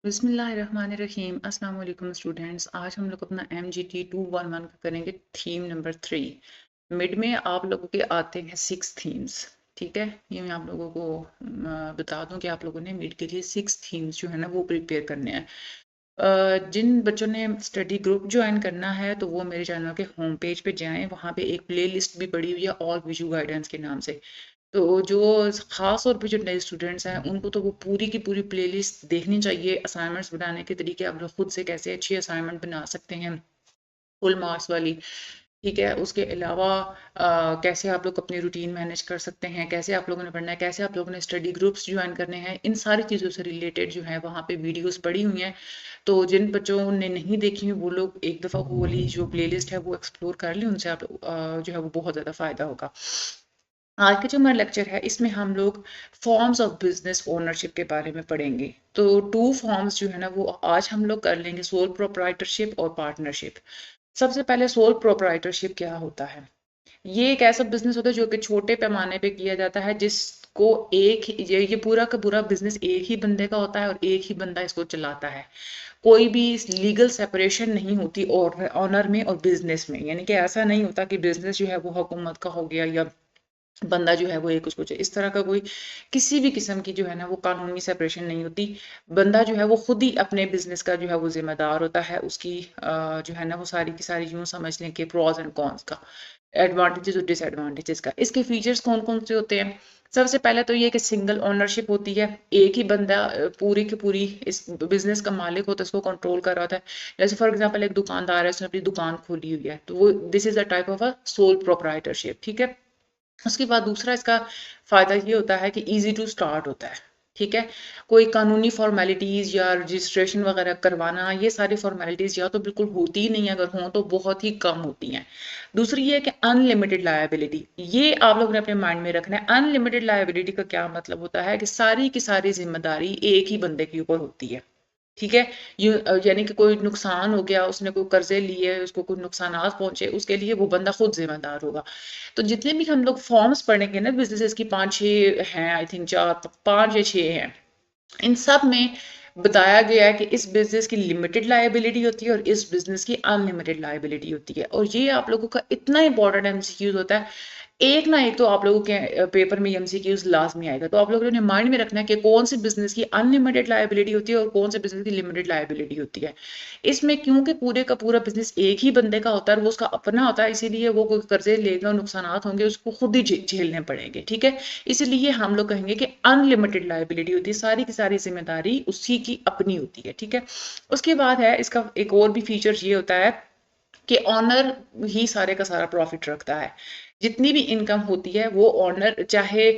बिस्मिल्लाहिर्रहमानिर्रहीम अस्सलाम वालेकुम स्टूडेंट्स। आज हम लोग अपना MGT 211 का करेंगे थीम नंबर 3। मिड में आप लोगों के आते हैं 6 थीम्स। ठीक है, ये मैं आप लोगों को बता दूं कि आप लोगों ने मिड के लिए 6 थीम्स जो है ना वो प्रिपेयर करने हैं। जिन बच्चों ने स्टडी ग्रुप ज्वाइन करना है तो वो मेरे चैनल के होम पेज पे जाएं, वहाँ पे एक प्ले लिस्ट भी पड़ी हुई है ऑल विजू गाइडेंस के नाम से। तो जो खास तौर पे जो नए स्टूडेंट्स हैं उनको तो वो पूरी की पूरी प्लेलिस्ट देखनी चाहिए। असाइनमेंट्स बनाने के तरीके आप लोग खुद से कैसे अच्छी असाइनमेंट बना सकते हैं फुल मार्क्स वाली। ठीक है, उसके अलावा कैसे आप लोग अपनी रूटीन मैनेज कर सकते हैं, कैसे आप लोगों ने पढ़ना है, कैसे आप लोगों ने स्टडी ग्रुप्स ज्वाइन करने हैं, इन सारी चीज़ों से रिलेटेड जो है वहाँ पे वीडियोस पड़ी हुई हैं। तो जिन बच्चों ने नहीं देखी हुई वो लोग एक दफ़ा वो वाली जो प्लेलिस्ट है वो एक्सप्लोर कर लें, उनसे आप जो है वो बहुत ज़्यादा फ़ायदा होगा। आज का जो हमारा लेक्चर है इसमें हम लोग फॉर्म्स ऑफ बिजनेस ओनरशिप के बारे में पढ़ेंगे। तो 2 फॉर्म्स जो है ना वो आज हम लोग कर लेंगे, सोल प्रोप्राइटरशिप और पार्टनरशिप। सबसे पहले सोल प्रोप्राइटरशिप क्या होता है? ये एक ऐसा बिजनेस होता है जो कि छोटे पैमाने पे किया जाता है, जिसको ये पूरा का पूरा बिजनेस एक ही बंदे का होता है और एक ही बंदा इसको चलाता है। कोई भी लीगल सेपरेशन नहीं होती और ऑनर में और बिजनेस में, यानी कि ऐसा नहीं होता कि बिजनेस जो है वो हुकूमत का हो गया या बंदा जो है वो एक उसको इस तरह का कोई किसी भी किस्म की जो है ना वो कानूनी सेपरेशन नहीं होती। बंदा जो है वो खुद ही अपने बिजनेस का जो है वो जिम्मेदार होता है। उसकी जो है ना वो सारी की सारी यूं समझ लें कि प्रॉज एंड कॉन्स का, एडवांटेजेस और डिसएडवांटेजेस का। इसके फीचर्स कौन कौन से होते हैं? सबसे पहले तो ये कि सिंगल ओनरशिप होती है, एक ही बंदा पूरी की पूरी इस बिजनेस का मालिक होता है, इसको कंट्रोल कर रहा होता है। जैसे फॉर एग्जांपल एक दुकानदार है, उसने अपनी दुकान खोली हुई है, तो वो this is a type of a sole proprietorship. ठीक है, उसके बाद दूसरा इसका फ़ायदा ये होता है कि ईज़ी टू स्टार्ट होता है। ठीक है, कोई कानूनी फ़ॉर्मेलिटीज़ या रजिस्ट्रेशन वगैरह करवाना, ये सारी फ़ॉर्मेलिटीज़ या तो बिल्कुल होती ही नहीं है, अगर हों तो बहुत ही कम होती हैं। दूसरी ये है कि अनलिमिटेड लायबिलिटी, ये आप लोगों ने अपने माइंड में रखना है। अनलिमिटेड लायबिलिटी का क्या मतलब होता है कि सारी की सारी ज़िम्मेदारी एक ही बंदे के ऊपर होती है। ठीक है, यानी कि कोई नुकसान हो गया, उसने कोई कर्जे लिए, उसको कोई नुकसानात पहुंचे, उसके लिए वो बंदा खुद जिम्मेदार होगा। तो जितने भी हम लोग फॉर्म्स पढ़ेंगे ना बिजनेसेस की, 5-6 हैं, आई थिंक 4-5 या 6 हैं, इन सब में बताया गया है कि इस बिजनेस की लिमिटेड लायबिलिटी होती है और इस बिजनेस की अनलिमिटेड लायबिलिटी होती है। और ये आप लोगों का इतना इंपॉर्टेंट एमसीक्यूज होता है, एक ना एक तो आप लोगों के पेपर में एमसीक्यूज लाजमी आएगा। तो आप लोगों ने माइंड में रखना है कि कौन सी बिजनेस की अनलिमिटेड लायबिलिटी होती है और कौन से बिजनेस की लिमिटेड लायबिलिटी होती है। इसमें क्योंकि पूरे का पूरा बिजनेस एक ही बंदे का होता है और वो उसका अपना होता है, इसीलिए वो कोई कर्जे लेगा, नुकसानात होंगे उसको खुद ही झेलने पड़ेंगे। ठीक है, इसलिए हम लोग कहेंगे कि अनलिमिटेड लायबिलिटी होती है, सारी की सारी जिम्मेदारी उसी की अपनी होती है। ठीक है, उसके बाद है इसका एक और भी फीचर ये होता है कि ऑनर ही सारे का सारा प्रॉफिट रखता है। जितनी भी इनकम होती है वो ऑनर, चाहे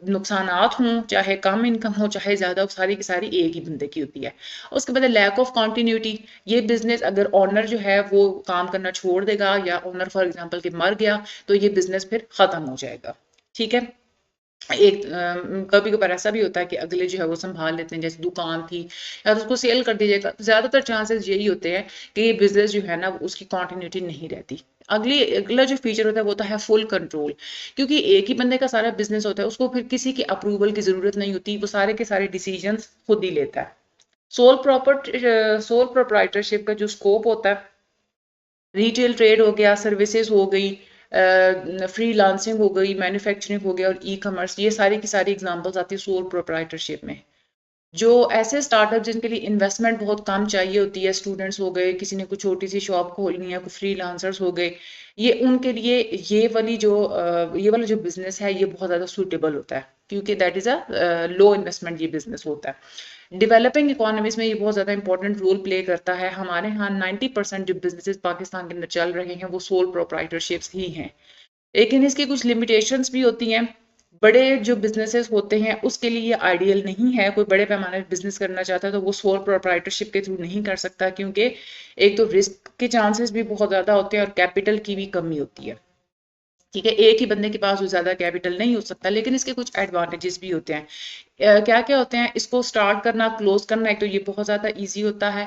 नुकसानात हों, चाहे कम इनकम हो, चाहे ज़्यादा, सारी की सारी एक ही बंदे की होती है। उसके बाद लैक ऑफ कॉन्टीन्यूटी, ये बिजनेस अगर ऑनर जो है वो काम करना छोड़ देगा या ऑनर फॉर एग्जाम्पल कि मर गया तो ये बिजनेस फिर ख़त्म हो जाएगा। ठीक है, एक कभी कभार ऐसा भी होता है कि अगले जो है वो संभाल लेते हैं, जैसे दुकान थी या तो उसको सेल कर दीजिएगा। ज्यादातर चांसेस यही होते हैं कि ये बिजनेस जो है ना उसकी कंटिन्यूटी नहीं रहती। अगला जो फीचर होता है वो होता है फुल कंट्रोल, क्योंकि एक ही बंदे का सारा बिजनेस होता है, उसको फिर किसी की अप्रूवल की जरूरत नहीं होती, वो सारे के सारे डिसीजन खुद ही लेता है। सोल प्रोप्राइटरशिप का जो स्कोप होता है, रिटेल ट्रेड हो गया, सर्विसेज हो गई, फ्रीलांसिंग हो गई, मैन्युफैक्चरिंग हो गया और ई कॉमर्स, ये सारी की सारी एग्जांपल्स आती है सोल प्रोप्राइटरशिप में। जो ऐसे स्टार्टअप जिनके लिए इन्वेस्टमेंट बहुत कम चाहिए होती है, स्टूडेंट्स हो गए, किसी ने कुछ छोटी सी शॉप खोलनी है, कुछ फ्रीलांसर्स हो गए, ये उनके लिए ये वाला जो बिजनेस है ये बहुत ज़्यादा सूटेबल होता है, क्योंकि that is a low investment ये बिजनेस होता है। डेवलपिंग इकोनॉमीज में ये बहुत ज़्यादा इंपॉर्टेंट रोल प्ले करता है। हमारे यहाँ 90% जो बिजनेसेस पाकिस्तान के अंदर चल रहे हैं वो सोल प्रोप्राइटरशिप्स ही हैं। लेकिन इसकी कुछ लिमिटेशंस भी होती हैं। बड़े जो बिजनेसेस होते हैं उसके लिए ये आइडियल नहीं है। कोई बड़े पैमाने पर बिजनेस करना चाहता है तो वो सोल प्रोप्राइटरशिप के थ्रू नहीं कर सकता, क्योंकि एक तो रिस्क के चांसेस भी बहुत ज़्यादा होते हैं और कैपिटल की भी कमी होती है। ठीक है, एक ही बंदे के पास वो ज़्यादा कैपिटल नहीं हो सकता, लेकिन इसके कुछ एडवांटेजेस भी होते हैं। क्या क्या होते हैं? इसको स्टार्ट करना, क्लोज करना, एक तो ये बहुत ज़्यादा ईजी होता है।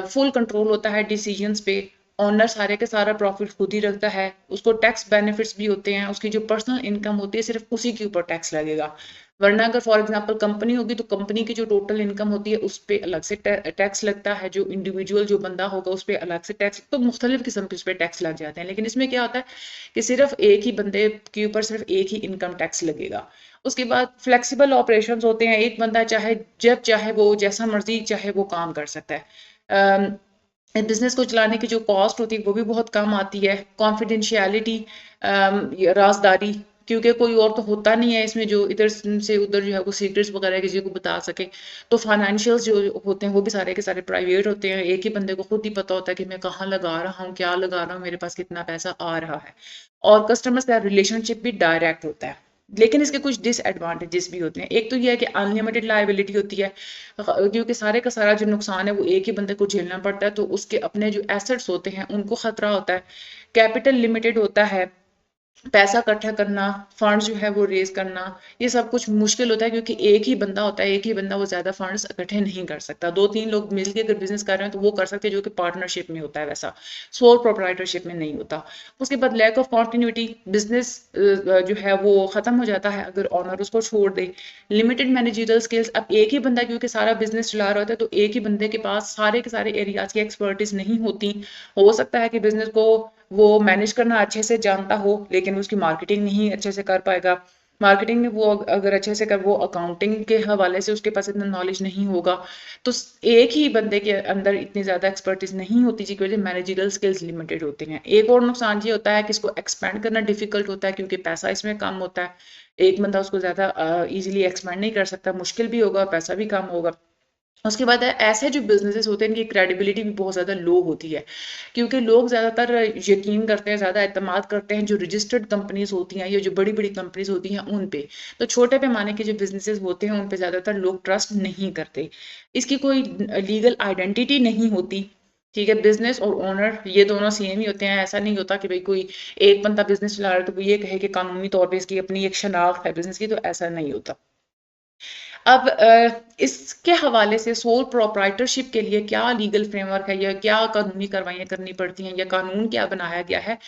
फुल कंट्रोल होता है डिसीजंस पे, ऑनर सारे के सारा प्रॉफिट खुद ही रखता है। उसको टैक्स बेनिफिट्स भी होते हैं, उसकी जो पर्सनल इनकम होती है सिर्फ उसी के ऊपर टैक्स लगेगा। वरना अगर फॉर एग्जांपल कंपनी होगी तो कंपनी की जो टोटल इनकम होती है उस पे अलग से टैक्स लगता है, जो इंडिविजुअल जो बंदा होगा उस पे अलग से टैक्स, तो मुख्तलिफ किस्म के उस पर टैक्स लग जाते हैं। लेकिन इसमें क्या होता है कि सिर्फ एक ही बंदे के ऊपर सिर्फ एक ही इनकम टैक्स लगेगा। उसके बाद फ्लेक्सिबल ऑपरेशंस होते हैं, एक बंदा चाहे जब चाहे वो जैसा मर्जी चाहे वो काम कर सकता है। बिजनेस को चलाने की जो कॉस्ट होती है वो भी बहुत कम आती है। कॉन्फिडेंशियलिटी, राजदारी, क्योंकि कोई और तो होता नहीं है इसमें जो इधर से उधर जो है वो सीक्रेट्स वगैरह किसी को बता सके। तो फाइनेंशियल्स जो होते हैं वो भी सारे के सारे प्राइवेट होते हैं, एक ही बंदे को खुद ही पता होता है कि मैं कहाँ लगा रहा हूँ, क्या लगा रहा हूँ, मेरे पास कितना पैसा आ रहा है। और कस्टमर का रिलेशनशिप भी डायरेक्ट होता है। लेकिन इसके कुछ डिसएडवांटेजेस भी होते हैं। एक तो ये है कि अनलिमिटेड लायबिलिटी होती है, क्योंकि सारे का सारा जो नुकसान है वो एक ही बंदे को झेलना पड़ता है, तो उसके अपने जो एसेट्स होते हैं उनको खतरा होता है। कैपिटल लिमिटेड होता है, पैसा इकट्ठा करना, फंड्स जो है वो रेज करना, ये सब कुछ मुश्किल होता है, क्योंकि एक ही बंदा होता है, एक ही बंदा वो ज्यादा फंड्स इकट्ठे नहीं कर सकता। दो तीन लोग मिलकर अगर बिजनेस कर रहे हैं तो वो कर सकते हैं, जो कि पार्टनरशिप में होता है, वैसा सोल प्रोप्राइटरशिप में नहीं होता। उसके बाद लैक ऑफ कॉन्टिन्यूटी, बिजनेस जो है वो खत्म हो जाता है अगर ऑनर उसको छोड़ दे। लिमिटेड मैनेजरियल स्किल्स, अब एक ही बंदा क्योंकि सारा बिजनेस चला रहा होता है तो एक ही बंदे के पास सारे के सारे एरियाज की एक्सपर्टीज नहीं होती। हो सकता है कि बिजनेस को वो मैनेज करना अच्छे से जानता हो लेकिन उसकी मार्केटिंग नहीं अच्छे से कर पाएगा। मार्केटिंग में वो अगर अच्छे से कर, वो अकाउंटिंग के हवाले से उसके पास इतना नॉलेज नहीं होगा। तो एक ही बंदे के अंदर इतनी ज्यादा एक्सपर्टीज नहीं होती जिसकी वजह से मैनेजरियल स्किल्स लिमिटेड होते हैं। एक और नुकसान ये होता है कि इसको एक्सपेंड करना डिफिकल्ट होता है, क्योंकि पैसा इसमें कम होता है। एक बंदा उसको ज्यादा इजीली एक्सपेंड नहीं कर सकता, मुश्किल भी होगा, पैसा भी कम होगा। उसके बाद है ऐसे जो बिजनेसेस होते हैं इनकी क्रेडिबिलिटी भी बहुत ज़्यादा लो होती है, क्योंकि लोग ज़्यादातर यकीन करते हैं, ज़्यादा एतमाद करते हैं जो रजिस्टर्ड कंपनीज होती हैं या जो बड़ी बड़ी कंपनीज होती हैं उन पे। तो छोटे पैमाने के जो बिजनेसेस होते हैं उन पे ज़्यादातर लोग ट्रस्ट नहीं करते। इसकी कोई लीगल आइडेंटिटी नहीं होती। ठीक है, बिजनेस और ओनर ये दोनों सेम ही होते हैं। ऐसा नहीं होता कि भाई कोई एक बंदा बिजनेस चला रहा है तो वो ये कहे कि कानूनी तौर पर इसकी अपनी एक शनाख्त है बिजनेस की, तो ऐसा नहीं होता। अब इसके हवाले से सोल प्रोप्राइटरशिप के लिए क्या लीगल फ्रेमवर्क है या क्या कानूनी कार्रवाइयां करनी पड़ती हैं या कानून क्या बनाया गया है।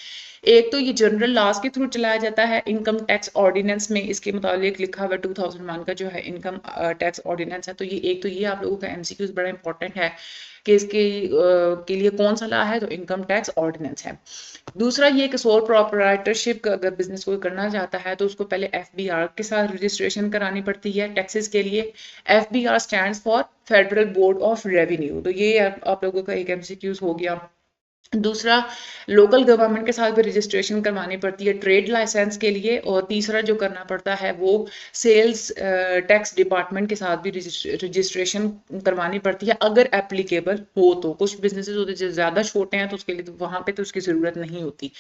एक तो ये जनरल लॉज के थ्रू चलाया जाता है। इनकम टैक्स ऑर्डिनेंस में इसके मुताबिक लिखा हुआ 2001 का जो है इनकम टैक्स ऑर्डिनेंस है। तो ये एक तो ये आप लोगों का एमसीक्यूज बड़ा इंपॉर्टेंट है कि इसके के लिए कौन सा ला है, तो इनकम टैक्स ऑर्डिनेंस है। दूसरा ये कि सोल प्रोप्राइटरशिप का अगर बिजनेस कोई करना चाहता है तो उसको पहले एफबीआर के साथ रजिस्ट्रेशन करानी पड़ती है टैक्सेस के लिए। FBR stands for federal board of revenue. तो ये आप लोगों का एक एमसीक्यूज हो गया। दूसरा, लोकल गवर्नमेंट के साथ भी रजिस्ट्रेशन करवानी पड़ती है ट्रेड लाइसेंस के लिए। और तीसरा जो करना पड़ता है वो सेल्स टैक्स डिपार्टमेंट के साथ भी रजिस्ट्रेशन करवानी पड़ती है अगर एप्लीकेबल हो। तो कुछ बिजनेसेस होते हैं जो ज़्यादा छोटे हैं तो उसके लिए तो वहाँ पे तो उसकी ज़रूरत नहीं होती।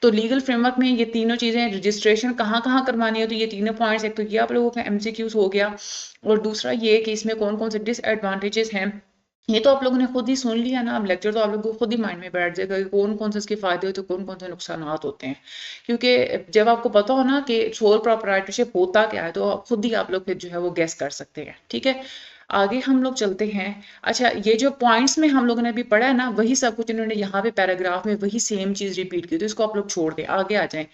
तो लीगल फ्रेमवर्क में ये तीनों चीज़ें, रजिस्ट्रेशन कहाँ कहाँ करवानी है, तो ये तीनों पॉइंट्स, एक तो ये आप लोगों का एमसीक्यूज हो गया, और दूसरा ये कि इसमें कौन कौन से डिसएडवांटेजेस हैं ये तो आप लोगों ने खुद ही सुन लिया ना। अब लेक्चर तो आप लोगों को खुद ही माइंड में बैठ जाएगा कि कौन कौन से इसके फायदे होते हैं, कौन कौन से नुकसान होते हैं। क्योंकि जब आपको पता हो ना कि सोल प्रोप्राइटरशिप होता क्या है तो खुद ही आप लोग फिर जो है वो गेस कर सकते हैं। ठीक है, आगे हम लोग चलते हैं। अच्छा, ये जो पॉइंट्स में हम लोगों ने अभी पढ़ा है ना, वही सब कुछ इन्होंने यहाँ पे पैराग्राफ में वही सेम चीज रिपीट की, तो इसको आप लोग छोड़ दें, आगे आ जाएं।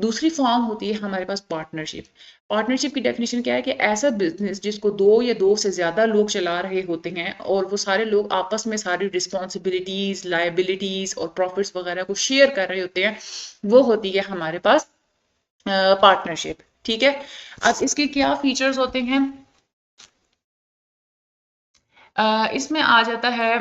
दूसरी फॉर्म होती है हमारे पास पार्टनरशिप। पार्टनरशिप की डेफिनेशन क्या है कि ऐसा बिजनेस जिसको दो या दो से ज्यादा लोग चला रहे होते हैं और वो सारे लोग आपस में सारी रिस्पॉन्सिबिलिटीज, लाइबिलिटीज और प्रॉफिट्स वगैरह को शेयर कर रहे होते हैं, वो होती है हमारे पास पार्टनरशिप। ठीक है, अब इसके क्या फीचर्स होते हैं, इसमें आ जाता है।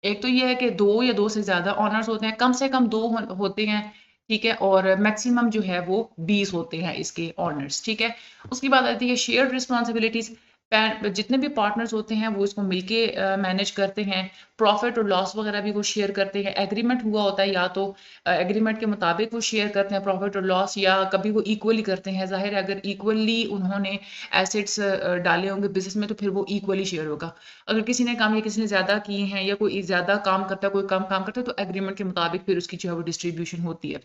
एक तो ये है कि दो या दो से ज्यादा ऑनर्स होते हैं, कम से कम दो होते हैं। ठीक है, और मैक्सिमम जो है वो 20 होते हैं इसके ऑनर्स। ठीक है, उसके बाद आती है शेयर्ड रिस्पॉन्सिबिलिटीज। जितने भी पार्टनर्स होते हैं वो इसको मिलके मैनेज करते हैं। प्रॉफिट और लॉस वगैरह भी वो शेयर करते हैं। एग्रीमेंट हुआ होता है, या तो एग्रीमेंट के मुताबिक वो शेयर करते हैं प्रॉफिट और लॉस, या कभी वो इक्वली करते हैं। जाहिर है अगर इक्वली उन्होंने एसेट्स डाले होंगे बिजनेस में तो फिर वो इक्वली शेयर होगा। अगर किसी ने काम या किसी ने ज्यादा किए हैं या कोई ज्यादा काम करता है कोई कम काम करता है तो एग्रीमेंट के मुताबिक फिर उसकी जो है वो डिस्ट्रीब्यूशन होती है।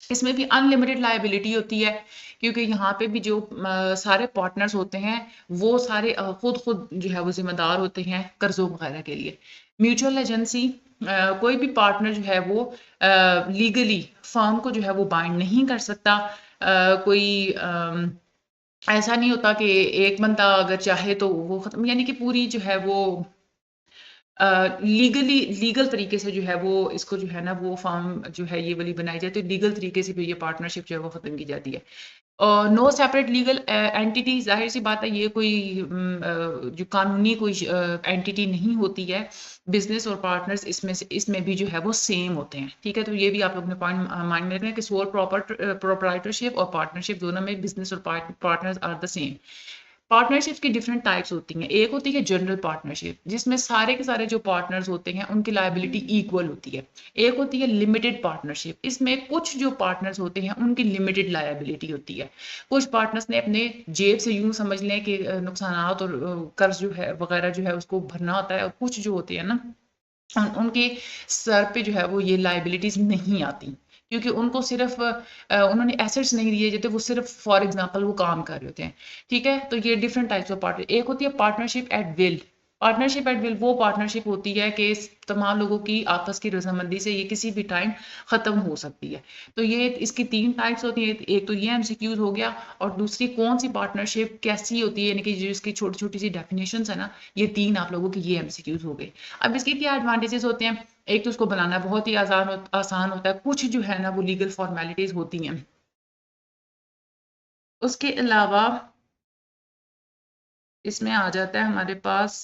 इसमें भी अनलिमिटेड लायबिलिटी होती है, क्योंकि यहाँ पे भी जो सारे पार्टनर्स होते हैं वो सारे खुद खुद जो है वो जिम्मेदार होते हैं कर्जों वगैरह के लिए। म्यूचुअल एजेंसी, कोई भी पार्टनर जो है वो लीगली फर्म को जो है वो बाइंड नहीं कर सकता। कोई ऐसा नहीं होता कि एक बंदा अगर चाहे तो वो खत्म, यानी कि पूरी जो है वो लीगल तरीके से जो है वो इसको जो है ना वो फर्म जो है ये वाली बनाई जाती है, लीगल तरीके से भी ये पार्टनरशिप जो है वो खत्म की जाती है। नो सेपरेट लीगल एंटिटी, जाहिर सी बात है ये कोई जो कानूनी कोई एंटिटी नहीं होती है। बिजनेस और पार्टनर्स इसमें भी जो है वो सेम होते हैं, ठीक है। तो ये भी आप लोग ने पॉइंट माइंड में रखना है कि सोल प्रोप्राइटरशिप और पार्टनरशिप दोनों में बिजनेस और partners are the same. Partnerships की डिफरेंट टाइप्स होती हैं। एक होती है जनरल पार्टनरशिप, जिसमें सारे के सारे जो पार्टनर्स होते हैं उनकी लायबिलिटी इक्वल होती है। एक होती है लिमिटेड पार्टनरशिप, इसमें कुछ जो पार्टनर्स होते हैं उनकी लिमिटेड लायबिलिटी होती है। कुछ पार्टनर्स ने अपने जेब से यूं समझ लें कि नुकसानात और कर्ज जो है वगैरह जो है उसको भरना होता है, और कुछ जो होते हैं ना उनके सर पे जो है वो ये लाइबिलिटीज नहीं आती, क्योंकि उनको सिर्फ उन्होंने एसेट्स नहीं दिए जाते, वो सिर्फ फॉर एग्जांपल वो काम कर रहे होते हैं, ठीक है। तो ये डिफरेंट टाइप्स ऑफ पार्टनर। एक होती है partnership at will. Partnership at will वो पार्टनरशिप होती है कि तमाम लोगों की आपस की रजामंदी से ये किसी भी टाइम खत्म हो सकती है। तो ये इसकी तीन टाइप्स होती है। एक तो ये एमसीक्यूज हो गया, और दूसरी कौन सी पार्टनरशिप कैसी होती है, यानी कि जो इसकी छोटी छोटी सी डेफिनेशंस है ना, ये तीन आप लोगों के ये एमसीक्यूज हो गए। अब इसके क्या एडवांटेजेस होते हैं? एक तो उसको बनाना बहुत ही आसान होता है, कुछ जो है ना वो लीगल फॉर्मेलिटीज होती हैं। उसके अलावा इसमें आ जाता है हमारे पास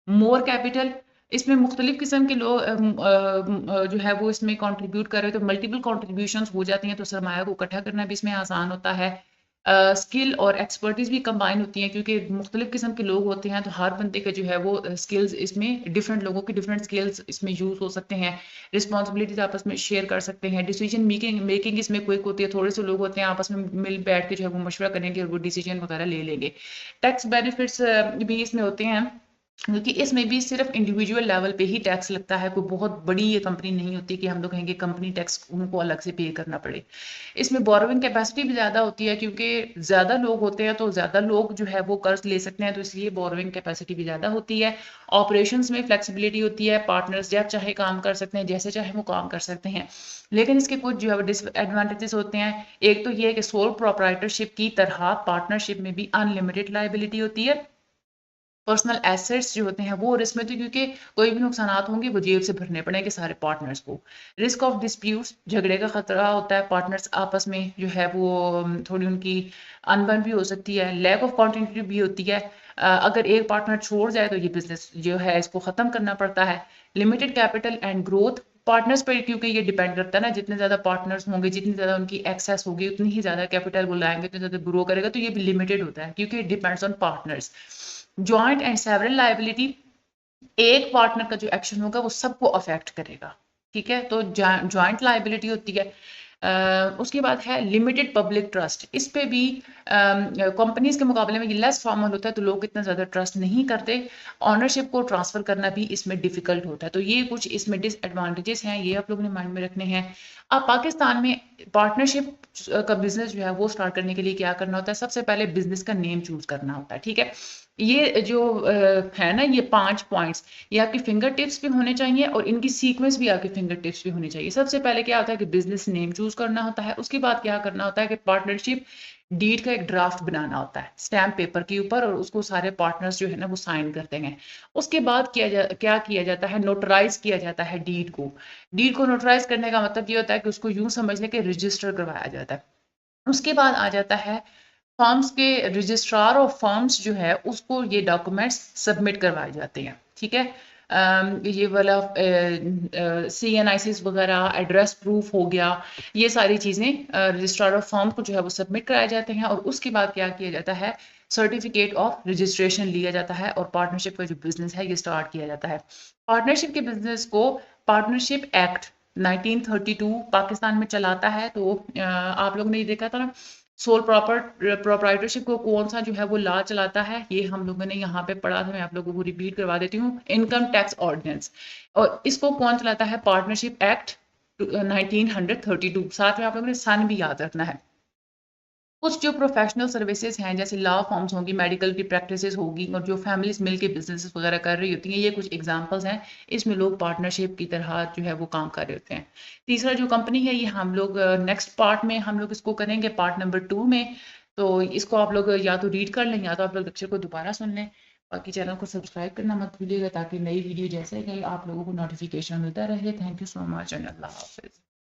मोर कैपिटल। इसमें मुख्तलिफ किस्म के लोग जो है वो इसमें कंट्रीब्यूट कर रहे हैं, तो मल्टीपल कंट्रीब्यूशंस हो जाती हैं, तो सरमाया को इकट्ठा करना भी इसमें आसान होता है। स्किल और एक्सपर्टीज भी कंबाइन होती हैं, क्योंकि मुख्तलिफ किस्म के लोग होते हैं, तो हर बंदे के जो है वो स्किल्स इसमें डिफरेंट लोगों के डिफरेंट स्किल्स इसमें यूज हो सकते हैं। रिस्पॉन्सिबिलिटीज आपस में शेयर कर सकते हैं। डिसीजन मेकिंग मेकिंग इसमें क्विक होती है, थोड़े से लोग होते हैं आपस में मिल बैठ के जो है वो मशवरा करेंगे और वो डिसीजन वगैरह ले लेंगे। टैक्स बेनिफिट्स भी इसमें होते हैं, क्योंकि इसमें भी सिर्फ इंडिविजुअल लेवल पे ही टैक्स लगता है। कोई बहुत बड़ी ये कंपनी नहीं होती कि हम लोग कहेंगे कंपनी टैक्स उनको अलग से पे करना पड़े। इसमें बोरोविंग कैपेसिटी भी ज़्यादा होती है, क्योंकि ज़्यादा लोग होते हैं, तो ज़्यादा लोग जो है वो कर्ज ले सकते हैं, तो इसलिए बोरोविंग कैपेसिटी भी ज़्यादा होती है। ऑपरेशंस में फ्लेक्सिबिलिटी होती है, पार्टनर्स जब चाहे काम कर सकते हैं, जैसे चाहे वो काम कर सकते हैं। लेकिन इसके कुछ जो है वो डिसएडवांटेजेस होते हैं। एक तो ये है कि सोल प्रोप्राइटरशिप की तरह पार्टनरशिप में भी अनलिमिटेड लाइबिलिटी होती है। पर्सनल एसेट्स जो होते हैं वो रिस्क में, तो क्योंकि कोई भी नुकसानात होंगे वो जेब से भरने पड़ेंगे सारे पार्टनर्स को। रिस्क ऑफ डिस्प्यूट्स, झगड़े का खतरा होता है, पार्टनर्स आपस में जो है वो थोड़ी उनकी अनबन भी हो सकती है। लैक ऑफ कॉन्टिन्यूटी भी होती है, अगर एक पार्टनर छोड़ जाए तो ये बिजनेस जो है इसको ख़त्म करना पड़ता है। Limited capital and growth, partners पर क्योंकि ये डिपेंड करता है ना, जितने ज़्यादा पार्टनर्स होंगे, जितनी ज़्यादा उनकी एक्सेस होगी, उतनी ही ज़्यादा कैपिटल वो लाएंगे, उतनी ज़्यादा ग्रो करेगा, तो ये भी लिमिटेड होता है क्योंकि it depends on partners. Joint and several liability, एक पार्टनर का जो एक्शन होगा वो सबको अफेक्ट करेगा, ठीक है। तो जॉइंट लायबिलिटी होती है। उसके बाद है लिमिटेड पब्लिक ट्रस्ट। इस पे भी कंपनीज के मुकाबले में ये लेस फॉर्मल होता है, तो लोग इतना ज़्यादा ट्रस्ट नहीं करते। ऑनरशिप को ट्रांसफ़र करना भी इसमें डिफ़िकल्ट होता है। तो ये कुछ इसमें डिसएडवांटेजेस हैं, ये आप लोगों ने माइंड में रखने हैं। अब पाकिस्तान में पार्टनरशिप का बिजनेस जो है वो स्टार्ट करने के लिए क्या करना होता है? सबसे पहले बिजनेस का नेम चूज करना होता है, ठीक है। ये जो है ना, ये 5 पॉइंट्स ये आपकी फिंगर टिप्स पे होने चाहिए, और इनकी सीक्वेंस भी आपकी फिंगर टिप्स पे होनी चाहिए। सबसे पहले क्या होता है कि बिजनेस नेम चूज करना होता है। उसके बाद क्या करना होता है कि पार्टनरशिप डीड का एक ड्राफ्ट बनाना होता है स्टैम्प पेपर के ऊपर, और उसको सारे पार्टनर्स जो है ना वो साइन करते हैं। उसके बाद क्या किया जाता है? नोटराइज किया जाता है डीड को। डीड को नोटराइज करने का मतलब ये होता है कि उसको यूं समझ लें कि रजिस्टर करवाया जाता है। उसके बाद आ जाता है फर्म्स के रजिस्ट्रार ऑफ फर्म्स जो है उसको ये डॉक्यूमेंट्स सबमिट करवाए जाते हैं, ठीक है। ये वाला CNICs वगैरह, एड्रेस प्रूफ हो गया, ये सारी चीज़ें रजिस्ट्रार ऑफ फर्म को जो है वो सबमिट कराए जाते हैं। और उसके बाद क्या किया जाता है? सर्टिफिकेट ऑफ रजिस्ट्रेशन लिया जाता है, और पार्टनरशिप का जो बिजनेस है ये स्टार्ट किया जाता है। पार्टनरशिप के बिजनेस को पार्टनरशिप एक्ट 1932 पाकिस्तान में चलाता है। तो आप लोगों ने ये देखा था ना, सोल प्रोप्राइटरशिप को कौन सा जो है वो लॉ चलाता है, ये हम लोगों ने यहाँ पे पढ़ा था। मैं आप लोगों को रिपीट करवा देती हूँ। इनकम टैक्स ऑर्डिनेंस, और इसको कौन चलाता है? Partnership act 1932। साथ में आप लोगों ने सन भी याद रखना है। कुछ जो प्रोफेशनल सर्विसेज हैं जैसे लॉ फॉर्म्स होंगी, मेडिकल की प्रैक्टिसेस होगी और जो फैमिलीज मिलके बिजनेस वगैरह कर रही होती हैं, ये कुछ एग्जांपल्स हैं। इसमें लोग पार्टनरशिप की तरह जो है वो काम कर रहे होते हैं। तीसरा जो कंपनी है ये हम लोग नेक्स्ट पार्ट में हम लोग इसको करेंगे, पार्ट नंबर 2 में। तो इसको आप लोग या तो रीड कर लें या तो आप लोग लेक्चर को दोबारा सुन लें। बाकी चैनल को सब्सक्राइब करना मत भूलिएगा ताकि नई वीडियो जैसे कि आप लोगों को नोटिफिकेशन मिलता रहे। Thank you so much and अल्लाह हाफिज़।